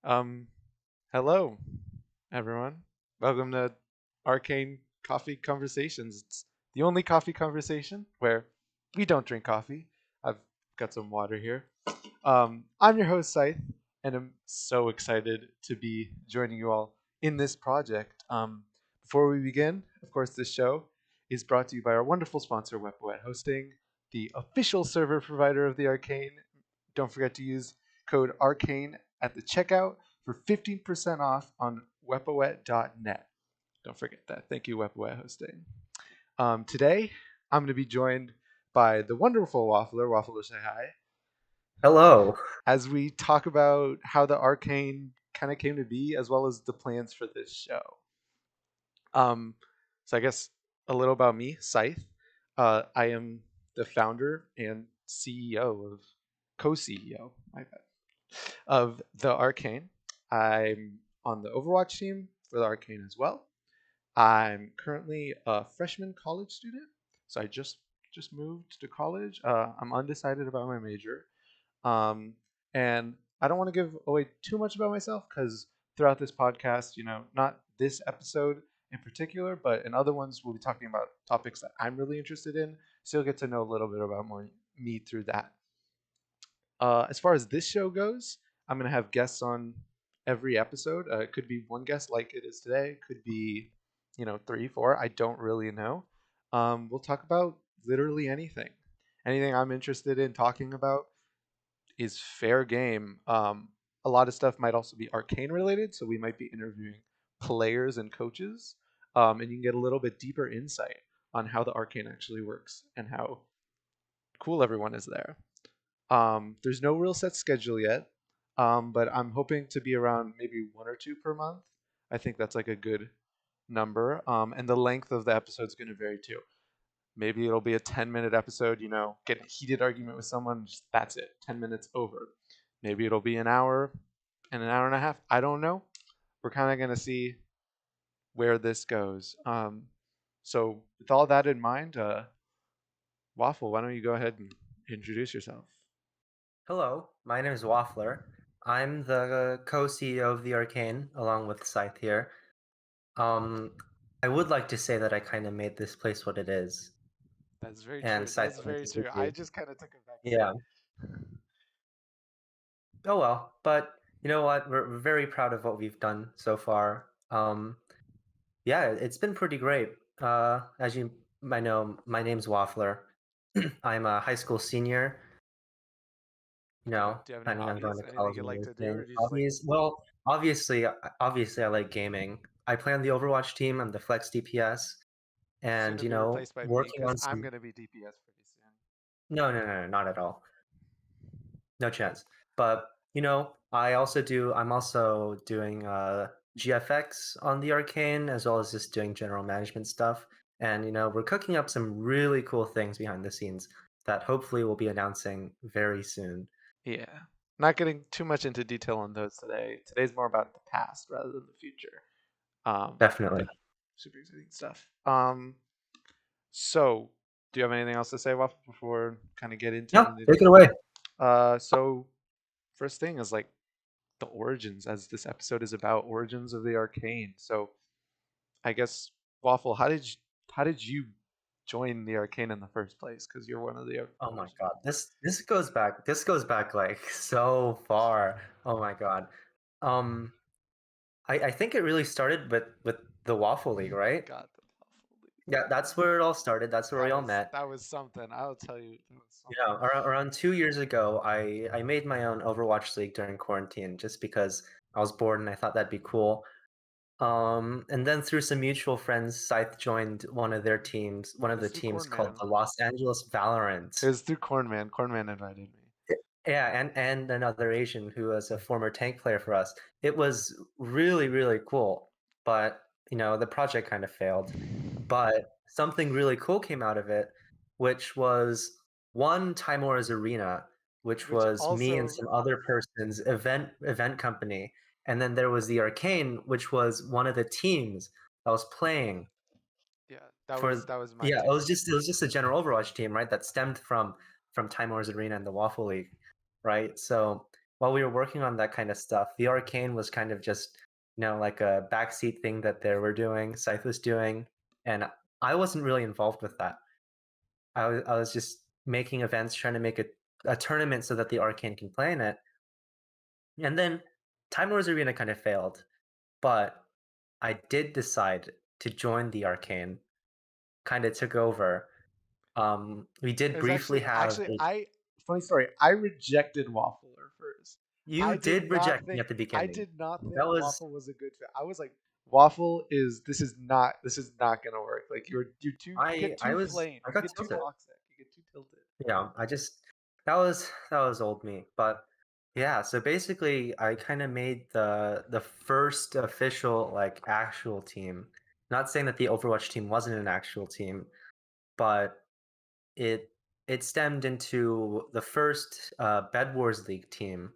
Um, Hello, everyone. Welcome to Arcane Coffee Conversations. It's the only coffee conversation where we don't drink coffee. I've got some water here. I'm your host, scYthe, and I'm so excited to be joining you all in this project. Before we begin, of course, this show is brought to you by our wonderful sponsor, Waff1er Hosting, the official server provider of the Arcane. Don't forget to use code ARCANE at the checkout for 15% off on wepawet.net. Don't forget that. Thank you, Wepawet Hosting. Today, I'm going to be joined by the wonderful Waffler. Waffler, say hi. Hello. As we talk about how the Arcane kind of came to be, as well as the plans for this show. Um, so I guess a little about me, scYthe. I am the founder and CEO of co-CEO, my bad, of the Arcane. I'm on the Overwatch team for the Arcane as well. I'm currently a freshman college student, so I just moved to college. I'm undecided about my major, um, and I don't want to give away too much about myself because throughout this podcast, not this episode in particular, but in other ones, we'll be talking about topics that I'm really interested in. So you'll get to know a little bit about more me through that. As far as this show goes, I'm going to have guests on every episode. It could be one guest like it is today. It could be, three, four. I don't really know. We'll talk about literally anything. Anything I'm interested in talking about is fair game. A lot of stuff might also be arcane related, so we might be interviewing players and coaches, and you can get a little bit deeper insight on how the arcane actually works and how cool everyone is there. There's no real set schedule yet, but I'm hoping to be around maybe one or two per month. I think that's like a good number. And the length of the episode is going to vary too. Maybe it'll be a 10-minute episode, get a heated argument with someone, just, that's it, 10 minutes over. Maybe it'll be an hour and an hour and a half. I don't know. We're kind of going to see where this goes. So, with all that in mind, Waffle, why don't you go ahead and introduce yourself? Hello. My name is Waff1er. I'm the co-CEO of the Arcane, along with scYthe here. Um, I would like to say that I kind of made this place what it is, That's very and true. That's scYthe wanted very to true. leave I you. just kind of took a back Yeah. seat. Oh well. But you know what? We're very proud of what we've done so far. Yeah, it's been pretty great. As you might know, my name's Waff1er. I'm a high school senior. Do you have any Planning on going hobbies? to Anything college you and like to do, everything. or do you just like? Hobbies? Well, obviously, I like gaming. I play on the Overwatch team. I'm the flex DPS, Soon and to be replaced by me working because on I'm some. gonna be DPS pretty soon. No, no, no, no, not at all. No chance. But I'm also doing GFX on the Arcane as well as just doing general management stuff. And we're cooking up some really cool things behind the scenes that hopefully we'll be announcing very soon. Yeah. Not getting too much into detail on those today. Today's more about the past rather than the future. Definitely. Yeah, super exciting stuff. So do you have anything else to say, Waffle, before kind of get into Yeah, the nitty take it gritty? away. So first thing is like the origins, as this episode is about origins of the arcane. So I guess Waffle, how did you join the arcane in the first place? Because you're one of the Oh my original. god, this goes back like so far. Oh my god. Um, I think it really started with the Waffle League, right? God, the Waffle League. Yeah, that's where it all started. That's where That we all was met. that was something. I'll tell you, that was Yeah, something. around 2 years ago, I made my own Overwatch League during quarantine just because I was bored and I thought that'd be cool. And then through some mutual friends, scYthe joined one of their teams, one It of was the through teams called Cornman. the Los Angeles It Valorant. was through Cornman. Cornman invited me. Yeah, and another Asian who was a former tank player for us. It was really, really cool, but the project kind of failed. But something really cool came out of it, which was one Timora's Arena, which Which was me and also, some other person's event company, and then there was the Arcane, which was one of the teams that was playing yeah, that for. was that was my Yeah, it team. was just a general Overwatch team, right? That stemmed from Timora's Arena and the Waffle League, right? So while we were working on that kind of stuff, the Arcane was kind of just, like a backseat thing that they were doing, scYthe was doing, and I wasn't really involved with that. I was just making events, trying to make a tournament so that the Arcane can play in it. And then Time Wars Arena kind of failed, but I did decide to join the Arcane, kind of took over. We did It's briefly actually have actually a I funny story. I rejected Waffler first. You I did did not reject me think at the I beginning. did not think That was Waffle was a good fit. I was like, Waffle is this is not gonna work. Like you get too flamed. I You got get too tilted. toxic. You get too tilted. Yeah, I just that was old me. But yeah, so basically I kind of made the first official like actual team. Not saying that the Overwatch team wasn't an actual team, but it it stemmed into the first Bed Wars League team,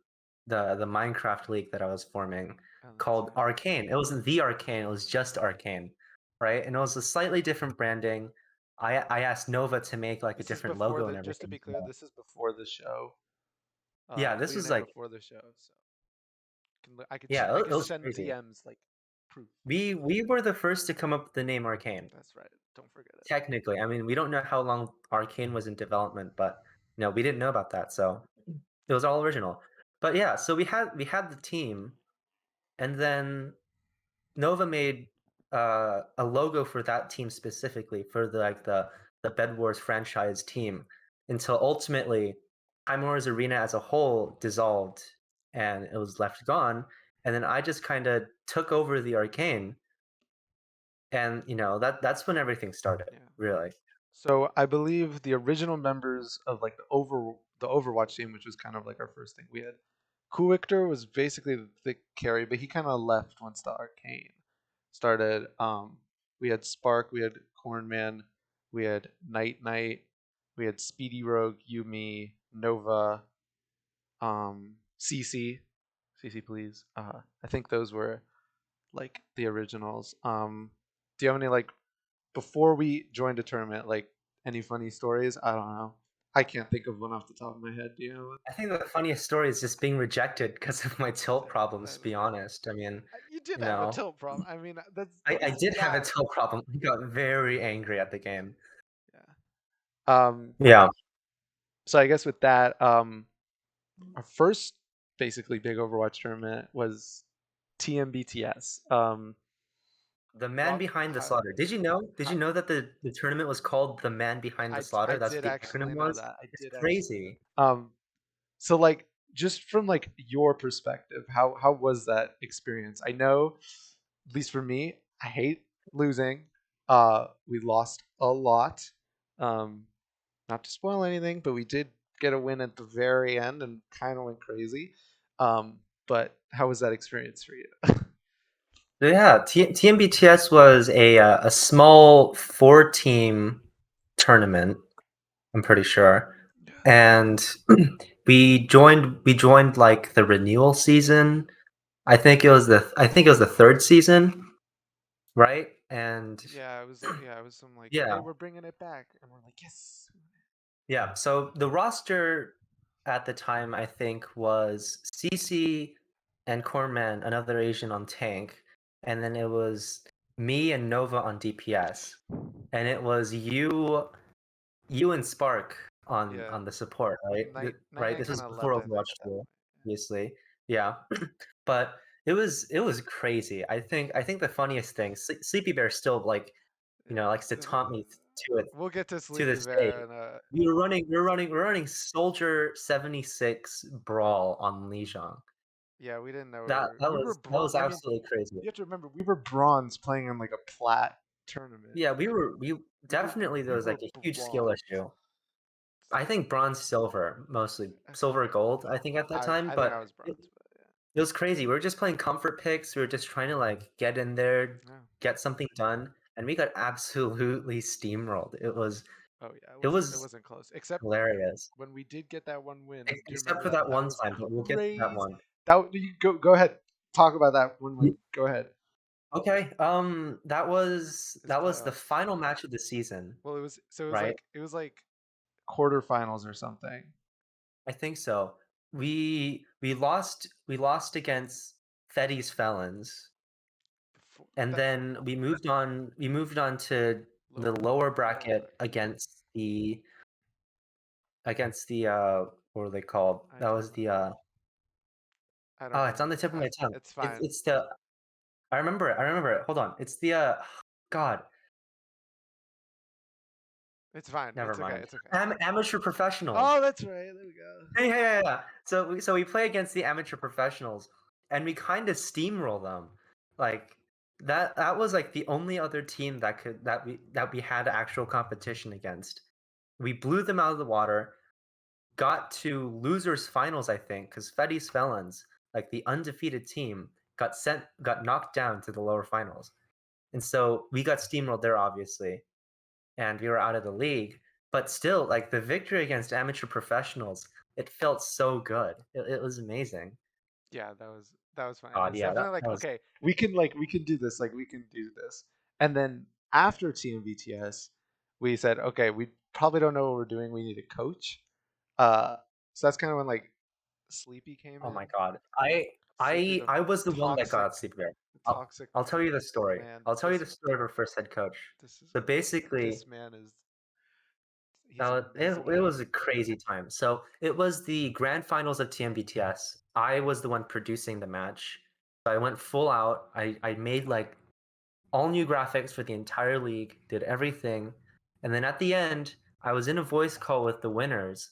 the Minecraft league that I was forming Oh, that's called right. Arcane. It wasn't the Arcane, it was just Arcane, right? And it was a slightly different branding. I asked Nova to make like a This is different before logo the and just to everything be for clear, that. this is before the show. Yeah, We this made was it like before the show, so yeah, I it could was send crazy. DMs like proof. We were the first to come up with the name Arcane. That's right. Don't forget it. Technically, I mean, we don't know how long Arcane was in development, but we didn't know about that, so it was all original. But yeah, so we had the team, and then Nova made a logo for that team specifically for the Bed Wars franchise team until ultimately Time Wars Arena as a whole dissolved and it was left gone. And then I just kind of took over the Arcane, and that's when everything started, Yeah. really. So I believe the original members of like the Overwatch team, which was kind of like our first thing, we had Kuwictor was basically the carry, but he kind of left once the Arcane started. We had Spark, we had Cornman, we had Night Knight, we had Speedy Rogue, Yumi, Nova, CC, CC please. I think those were like the originals. Do you have any like before we joined a tournament, like any funny stories? I don't know. I can't think of one off the top of my head. Do you know what? I think the funniest story is just being rejected because of my tilt problems, That to be honest. I mean, you did you have a know, tilt problem. I mean, I that's did have a bad. tilt problem. I got very angry at the game. Yeah. Um. Yeah. So I guess with that, our first basically big Overwatch tournament was TMBTS. The Man Rob, Behind the Slaughter. Did how, you know that the tournament was called The Man Behind the I Slaughter? That's what did the acronym actually know was? that. I It's did actually know crazy. that. So like just from like your perspective, how was that experience? I know, at least for me, I hate losing. We lost a lot. Um, not to spoil anything, but we did get a win at the very end and kind of went crazy. But how was that experience for you? Yeah, TMBTS was a small four-team tournament, I'm pretty sure. And we joined like the renewal season. I think it was the third season, right? And Yeah, it was some like, yeah, hey, we're bringing it back, and we're like, yes. yeah. So the roster at the time, I think, was CC and Corman, another Asian on tank, and then it was me and Nova on DPS, and it was you and Spark on Yeah, on the support, right? Night Right. Night This kind was of before left, I think, Overwatch at that 2, point. obviously. Yeah, but it was crazy. I think the funniest thing, Sleepy Bear still like likes to Yeah. taunt me to it We'll get to to Sleepy this day. Bear and We were running Soldier 76 Brawl on Lijiang. yeah, we didn't know That that we were was that bronze. was I mean, absolutely crazy. you have to remember we were bronze playing in like a plat tournament. Yeah, we definitely there We was were like a huge skill bronze. issue. I think bronze, silver, mostly silver, gold. I think at that time, I think but I was it, bronze, but it was crazy. We were just playing comfort picks. We were just trying to like get in there, yeah. get something done, and we got absolutely steamrolled. It was Oh yeah, it it was wasn't close. Except hilarious, when we did get that one win. Do you except remember for that? that That one was time. But we'll get to that crazy. one. You go ahead. Talk about that one win. Go ahead. Okay. That was It was that was the playoffs. final match of the season, Well, right? it was like quarterfinals or something. I think so. we lost against Fetty's Felons, Before, and that then we moved on to the lower lower lower bracket bracket. against the what are they called? I That don't was know. the I don't oh, it's on the remember. tip of my tongue. It's It's fine. it's the I remember it. I remember it. Hold on. It's the God, It's fine. never It's okay. mind. It's okay. Amateur professionals. Oh, that's right. There we go. Yeah, yeah, yeah, yeah. So we play against the amateur professionals, and we kind of steamroll them. Like that was like the only other team that we had actual competition against. We blew them out of the water. Got to losers finals, I think, because Fetty's Felons, like the undefeated team, got knocked down to the lower finals, and so we got steamrolled there, obviously, and we were out of the league. But still, like the victory against amateur professionals, it felt so good. It was amazing. Yeah, that was fine. It God, was yeah, that, definitely like, that was. okay, we can do this. Like we can do this. And then after TMVTS, we said, okay, we probably don't know what we're doing. We need a coach. Uh, so that's kind of when like Sleepy came Oh in. my God, I Sleepy, I the I was the one that got toxic, out sleep there. the I'll toxic I'll tell you the story. man. I'll tell you the story of our first head coach. This is So basically, this man is he's Now, it amazing. was a crazy time. So it was the grand finals of TMBTS. I was the one producing the match. So I went full out. I made like all new graphics for the entire league, did everything. And then at the end, I was in a voice call with the winners.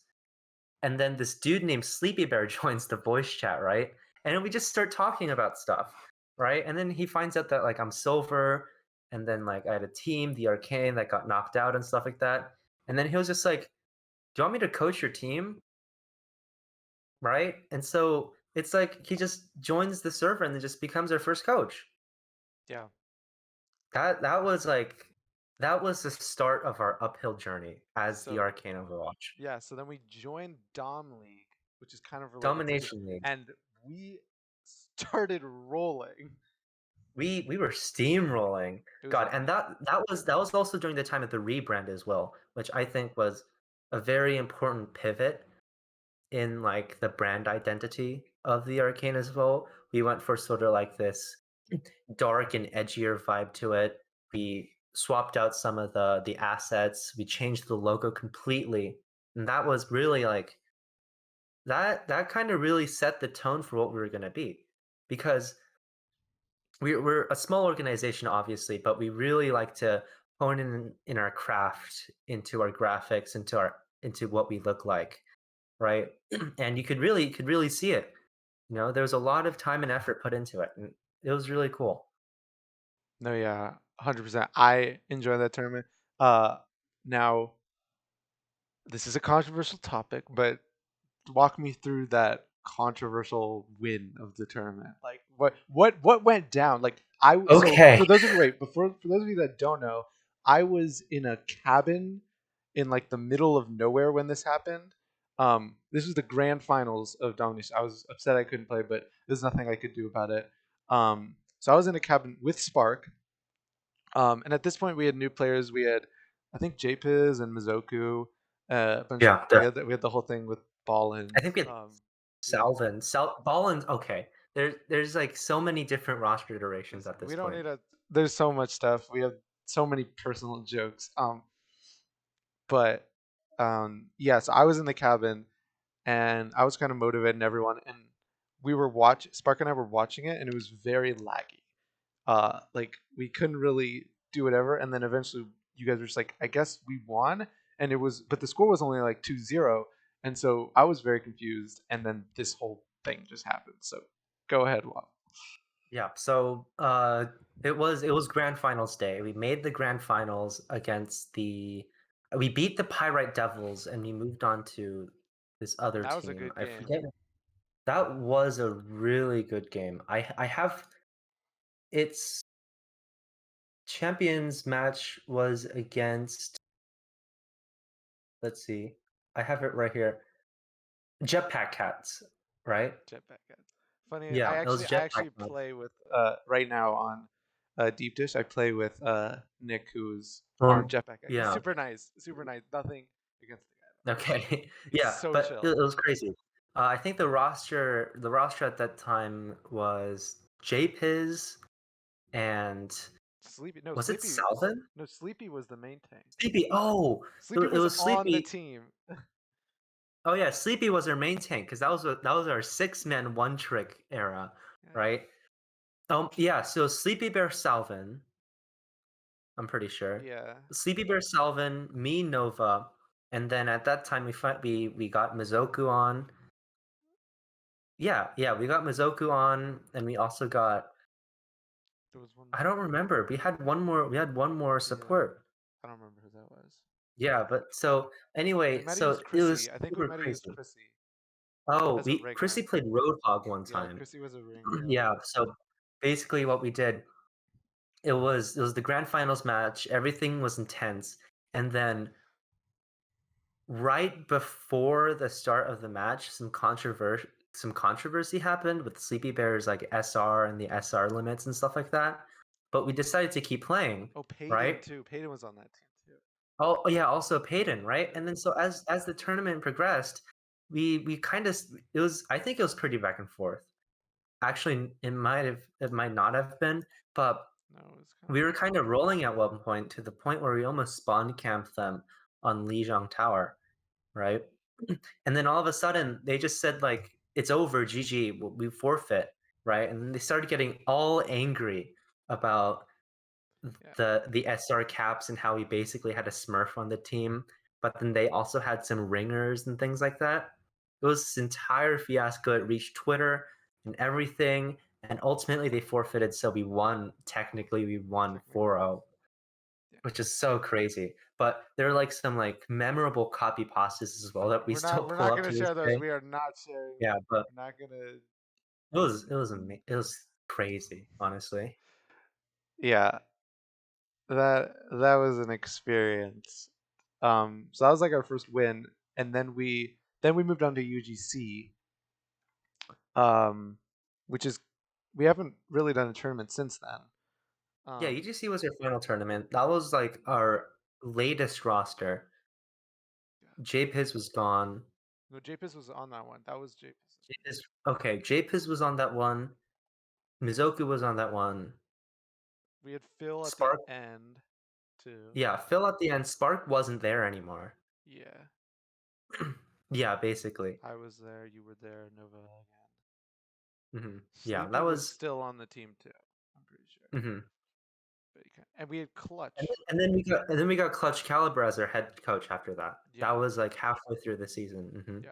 And then this dude named Sleepy Bear joins the voice chat, right? And we just start talking about stuff, right? And then he finds out that like I'm silver, and then like I had a team, the Arcane, that got knocked out and stuff like that. And then he was just like, "Do you want me to coach your team?" Right? And so it's like he just joins the server and then just becomes our first coach. Yeah. That was the start of our uphill journey as the So Arcane Overwatch. yeah, so then we joined Dom League, which is kind of related to this, Domination League. and we started rolling. We were steamrolling. It was God, wild. and that was also during the time of the rebrand as well, which I think was a very important pivot in like the brand identity of the Arcane as well. We went for sort of like this dark and edgier vibe to it. We swapped out some of the assets. We changed the logo completely, and that was really like that kind of really set the tone for what we were going to be, because we're a small organization, obviously, but we really like to hone in our craft, into our graphics, into what we look like, right? And you could really see it. There was a lot of time and effort put into it, and it was really cool. No, yeah, 100%. I enjoy that tournament. Uh, now this is a controversial topic, but walk me through that controversial win of the tournament. Like what went down? Like so Okay. for those of you wait before for those of you that don't know, I was in a cabin in like the middle of nowhere when this happened. This was the grand finals of Domination. I was upset I couldn't play, but there's nothing I could do about it. So I was in a cabin with Spark, and at this point we had new players. We had I think JPiz and Mizoku, a bunch of Yeah, we had the whole thing with I Ballins. think we had Yeah. Ballin. Okay, there's like so many different roster iterations Listen, at this we don't point. need a. There's so much stuff. We have so many personal jokes. But yes, I was in the cabin and I was kind of motivating everyone, and we were Spark and I were watching it, and it was very laggy. Like we couldn't really do whatever, and then eventually you guys were just like, I guess we won, and it was, but the score was only like 2-0, and so I was very confused, and then this whole thing just happened. So go ahead, Wop. Yeah, so it was grand finals day. We made the grand finals against we beat the Pyrite Devils, and we moved on to this other That was a team. good I game. forget. That was a really good game. I have its champions match was against, let's see. I have it right here. Jetpack Cats, right? Jetpack Cats. Funny, I Yeah, it was actually I Jetpack actually Cats. play with right now on Deep Dish. I play with Nick, who's on Um, Jetpack Cat. He's yeah. super nice, super nice. Nothing against the guy. Okay. He's Yeah, so but it chill. was crazy. I think the roster at that time was JPiz and Sleepy, no, was it Sleepy, Salvin? no, Sleepy was the main tank. Sleepy. Oh, it, Sleepy it was was on the Sleepy. team. Oh yeah, Sleepy was our main tank because that was our 6-man one trick era, Yeah, right? Yeah. So Sleepy Bear Salvin, I'm pretty sure. yeah, Sleepy Bear Salvin, me Nova, and then at that time we got Mizoku on. Yeah, we got Mizoku on, and we also got there was one I more. don't remember. We had one more Yeah, support. I don't remember who that was. Yeah, but so We anyway, might have used so it was Chrissy. I think we super might have used crazy. Chrissy Oh, as a Chrissy ringer. played Roadhog one Yeah, time. Chrissy was a ringer. Yeah, so basically what we did, it was the grand finals match, everything was intense, and then right before the start of the match, some controversy happened with Sleepy Bear's like SR and the SR limits and stuff like that. But we decided to keep playing, Oh, Payton right? too. Payton was on that team too. Oh yeah, also Payton, right? Yeah, And then so as the tournament progressed, we kind of it was I think it was pretty back and forth. Actually, it might not have been, but no, it was kind we of. were kind of rolling at one point to the point where we almost spawn camped them on Lijiang Tower, right? And then all of a sudden they just said like it's over, GG, we forfeit, right? And then they started getting all angry about Yeah, the SR caps and how we basically had a Smurf on the team, but then they also had some ringers and things like that. It was this entire fiasco. It reached Twitter and everything, and ultimately they forfeited. So we won. Technically, we won technically. 4-0, Yeah, which is so crazy. But there are like some like memorable copy pastas as well that we we're still not. We're pull not up gonna to this share those. day. We are not sharing Yeah, them. but We're not gonna. it was crazy, honestly. Yeah, that was an experience. So that was like our first win, and then we moved on to UGC, um, which is we haven't really done a tournament since then. Yeah, Um, UGC was our final tournament. That was like our latest roster. yeah. JPiz was gone. No, JPiz was on that one. That was JPiz. JPiz, okay, JPiz was on that one. Mizoku was on that one. We had Phil at the Spark, end too. yeah, Phil at the end. Spark wasn't there anymore. Yeah, Yeah, basically. I was there. You were there. Nova again. Yeah, Sleepy that was was. still on the team too. I'm pretty sure. hmm But and we had And Clutch. then, and then we got Clutch Caliber as our head coach after that. That Yeah, was like halfway through the season. yeah.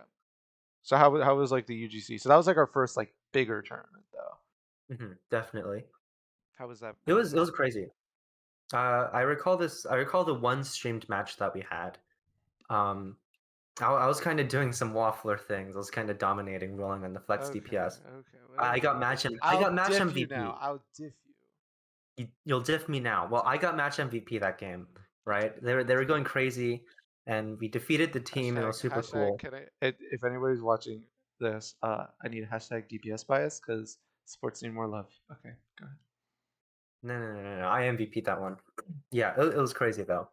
So how was like the UGC? So that was like our first like bigger tournament though. Definitely. How was that? It was it was crazy. I recall this. I recall the one streamed match that we had. Um, I was kind of doing some waffler things. I was kind of dominating, rolling on the flex Okay, DPS. okay, I whatever. got match M- I I'll got match diff you now. MVP. I'll diff you. You'll diff me now. I'll Well, diff I you. got match MVP that game, I'll diff right? you. They I'll were diff going you. crazy, and we defeated the team, and it was super Hashtag. cool. Can I? If anybody's watching this, I need a hashtag DPS bias because sports need more love. Okay, go ahead. No, no, no, no, no. I MVP'd that one. Yeah, it was crazy though.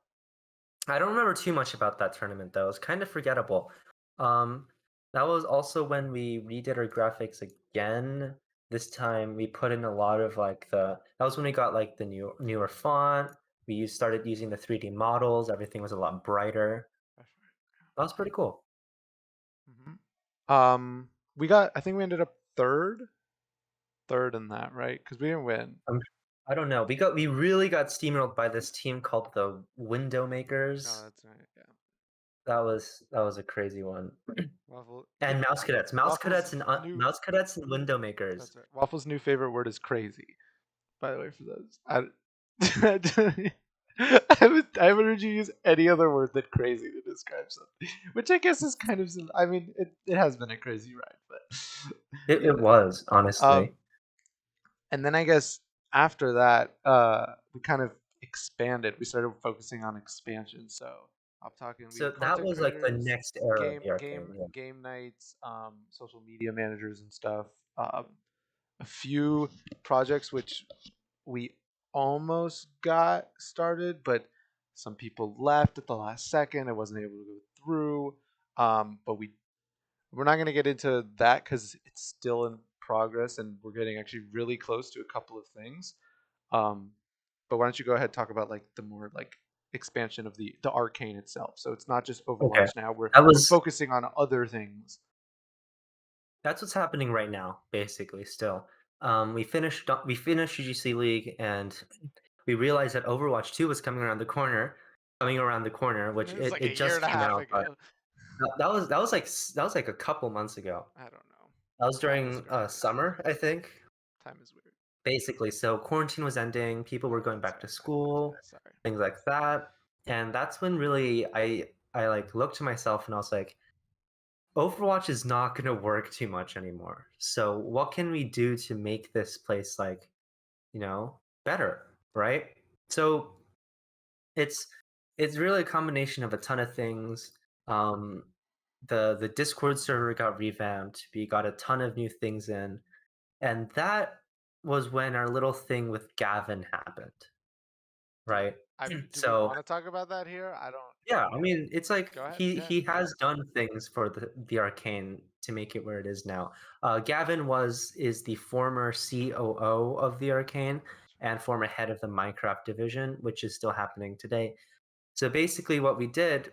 I don't remember too much about that tournament though. It's kind of forgettable. Um, that was also when we redid our graphics again. This time we put in a lot of like that was when we got like the newer font. Started using the 3D models. Everything was a lot brighter. That's right. That was pretty cool. We got. I think we ended up third in that, right? Because we didn't win. Um, I don't know. We really got steamrolled by this team called the Window No, Makers. that's right. Yeah. That was a crazy one. Waffle. And Waffle's new. Mouse Cadets and Window Makers. That's right. Waffle's new favorite word is crazy. By the way, for those, I haven't heard you use any other word than crazy to describe something, which I guess is kind of. I mean, it has been a crazy ride, but It was honestly. um, and then I guess after that, we kind of expanded. We started focusing on expansion. So I'm talking. We So had that content was like the creators, next era of the arcane. Yeah. game nights, social media managers and stuff. A few projects which we almost got started, but some people left at the last second. It wasn't able to go through. But We're not going to get into that because it's still in progress and we're getting actually really close to a couple of things. Um, but why don't you go ahead and talk about like the more like expansion of the arcane itself? So it's not just Okay, Overwatch now. that We're was focusing on other things. that's what's happening right now, basically. Still, we finished UGC League, and we realized that Overwatch 2 was coming around the corner, which It's it, like a it year and just a came half out, but ago. that was like a couple months ago. I don't know. That was Time is during weird. summer, I think. Time is weird. Basically, so quarantine was ending, people were going back Sorry. to school, Sorry. things like that, and that's when really I like looked to myself and I was like, Overwatch is not going to work too much anymore. So what can we do to make this place like, better, right? So it's it's really a combination of a ton of things. Um, the Discord server got revamped. We got a ton of new things in, and that was when our little thing with Gavin happened, Do right? do we So want to talk about that here? I don't. yeah, I mean, it's like Go ahead. he Go ahead. he has done things for the Arcane to make it where it is now. Gavin is the former COO of the Arcane and former head of the Minecraft division, which is still happening today. So basically, what we did,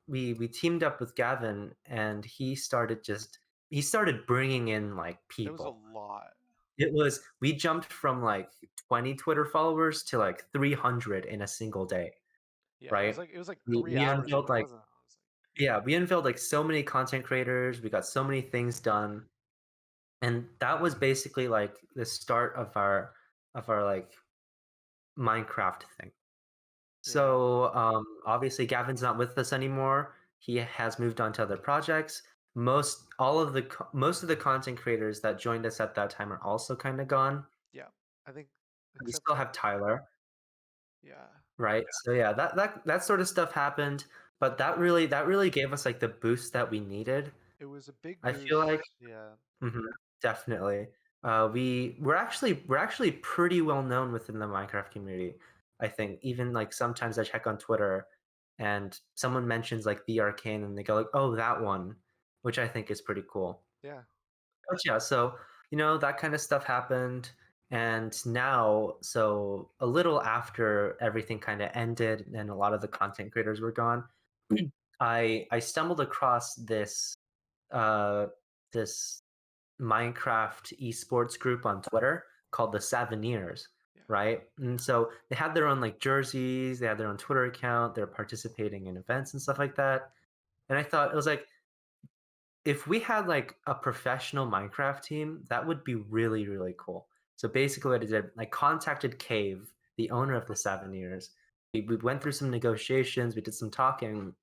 we teamed up with Gavin, and he started bringing in like It was a people. lot. We jumped from like 20 Twitter followers to like 300 in a single day, Yeah, right? it was like We, 3 we hours unveiled ago, like wasn't it? I was yeah, we unveiled like so many content creators. We got so many things done, and that was basically like the start of our like Minecraft thing. yeah. So obviously Gavin's not with us anymore. He has moved on to other projects. Most of the content creators that joined us at that time are also kind of gone. Yeah. I think We except still have Tyler, yeah. right? So yeah, that sort of stuff happened, but that really gave us like the boost that we needed. It was a big I feel like boost. Yeah. mhm, definitely. We're actually pretty well known within the Minecraft community. I think even like sometimes I check on Twitter and someone mentions like the Arcane and they go like, "Oh, that one," which I think is pretty cool. Yeah. But yeah, so that kind of stuff happened, and now, so a little after everything kind of ended and a lot of the content creators were gone, I stumbled across uh this Minecraft esports group on Twitter called the Savineers, Yeah. right? And so they had their own like jerseys, they had their own Twitter account, they're participating in events and stuff like that. And I thought it was like, if we had like a professional Minecraft team, that would be really, really cool. So basically, what I did, I contacted Cave, the owner of the Savineers. We went through some negotiations, we did some talking,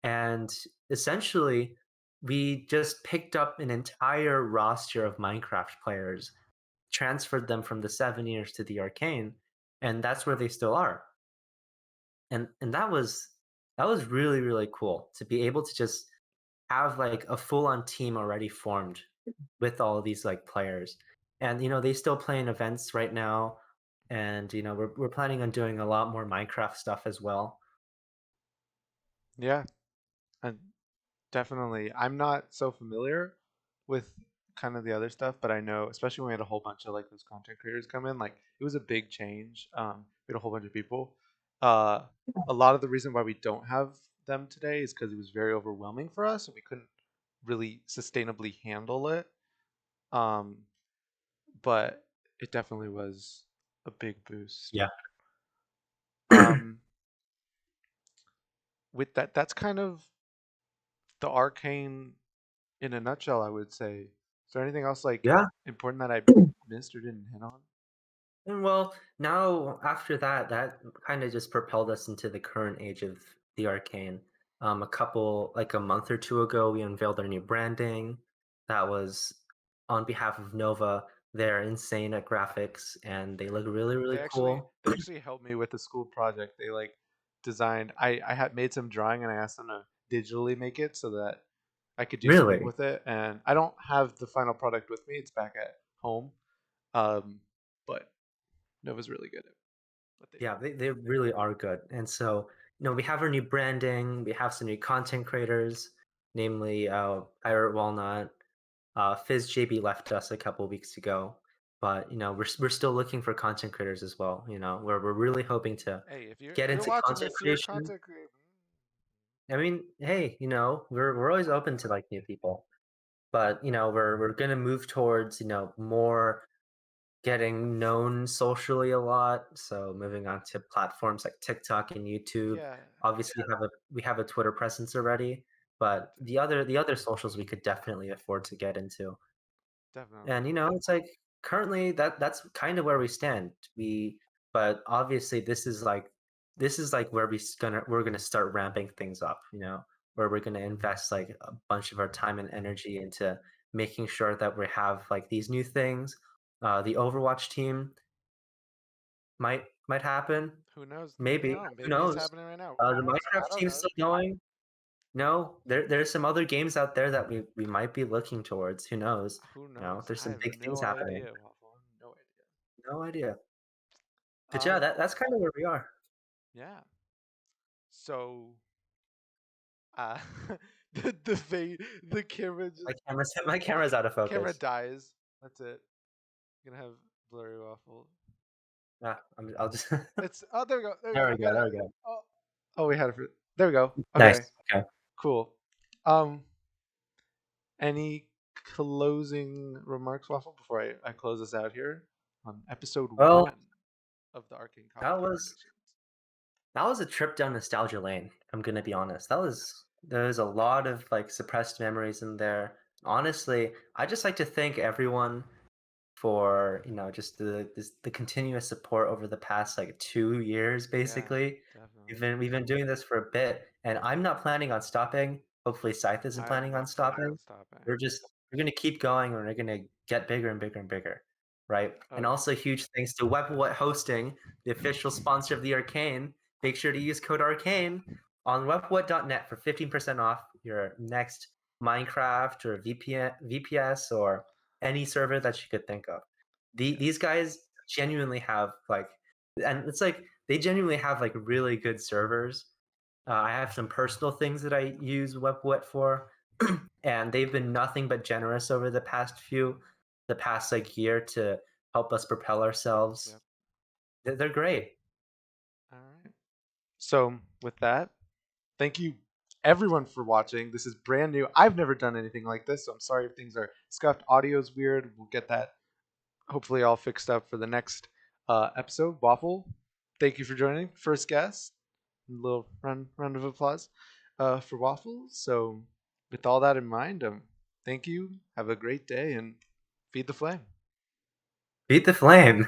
and essentially, we just picked up an entire roster of Minecraft players, transferred them from the 7 years to the Arcane, and that's where they still are. And that was really, really cool to be able to just have like a full-on team already formed with all of these like players. And they still play in events right now, and we're planning on doing a lot more Minecraft stuff as well. Yeah. And definitely. I'm not so familiar with kind of the other stuff, but I know, especially when we had a whole bunch of like those content creators come in, like it was a big change. We had a whole bunch of people. Uh, a lot of the reason why we don't have them today is because it was very overwhelming for us and we couldn't really sustainably handle it. Um, but it definitely was a big boost. Yeah. Um, with that, that's kind of the arcane in a nutshell, I would say. Is there anything else like Yeah. important that I missed or didn't hit on? And well, now after that, that kind of just propelled us into the current age of the Arcane. Like a month or two ago, we unveiled our new branding. That was on behalf of Nova. They're insane at graphics, and they look really, really cool. They actually helped me with the school project. They like designed. I had made some drawing and I asked them to digitally make it so that I could do something Really? with it. And I don't have the final product with me. It's back at home. Um, but Nova's really good at what they Yeah, do. they really are good. And so, we have our new branding, we have some new content creators. namely Pirate Walnut. Fizz JB left us a couple weeks ago, but we're still looking for content creators as well. We're really hoping to Hey, if you're get if you're into watching content this, you're a creation. content creator. I mean, hey, we're always open to like new people, but we're gonna move towards more getting known socially a lot. So moving on to platforms like TikTok and YouTube. Yeah, Obviously, we have a Twitter presence already, but the other socials we could definitely afford to get into. definitely. And it's like currently that's kind of where we stand. But obviously this is like where we're gonna start ramping things up, where we're gonna invest like a bunch of our time and energy into making sure that we have like these new things. The Overwatch team might happen, Who knows? maybe. No, Who maybe it's knows? happening right now. The I Minecraft don't team's know. still going. No, there's some other games out there that we might be looking towards. Who knows? Who knows? There's I some have big things no happening. idea, Waffle. No idea. No idea. But yeah, Um, that's kind of where we are. yeah. So, uh, the camera My just camera's my camera's out of camera focus. dies. That's it. Gonna have blurry Waffle. I'll just It's oh there we go. There we go. there we I go. got it. There we go. Oh, oh we had it for there we go. Okay, Nice. Okay. cool. Um, any closing remarks, Waffle, before I close this out here on episode Well, 1 of the Arcane Coffee that was Conversations? that was a trip down nostalgia lane. I'm gonna be honest. There's a lot of like suppressed memories in there. Honestly, I just like to thank everyone for just the continuous support over the past like 2 years Yeah, basically. we've definitely. been we've been doing this for a bit, and I'm not planning on stopping. Hopefully Scythe isn't I'm planning on not planning stopping. on stopping. We're gonna keep going, and we're gonna get bigger and bigger and bigger, right? Oh And yeah. also huge thanks to Web1er Hosting, the official sponsor of the Arcane. Make sure to use code Arcane on web1.net for 15% off your next Minecraft or VPS or any server that you could think of. These Yes. guys genuinely have like, and it's like they genuinely have like really good servers. I have some personal things that I use WebWet for, and they've been nothing but generous over the past like year to help us propel ourselves. Yep. They're great. All right. So with that, thank you everyone for watching. This is brand new. I've never done anything like this, so I'm sorry if things are scuffed. Audio's weird. We'll get that hopefully all fixed up for the next episode. Waffle, thank you for joining. First guest. A little round of applause for Waffle. So with all that in mind, thank you. Have a great day and feed the flame. Beat the flame.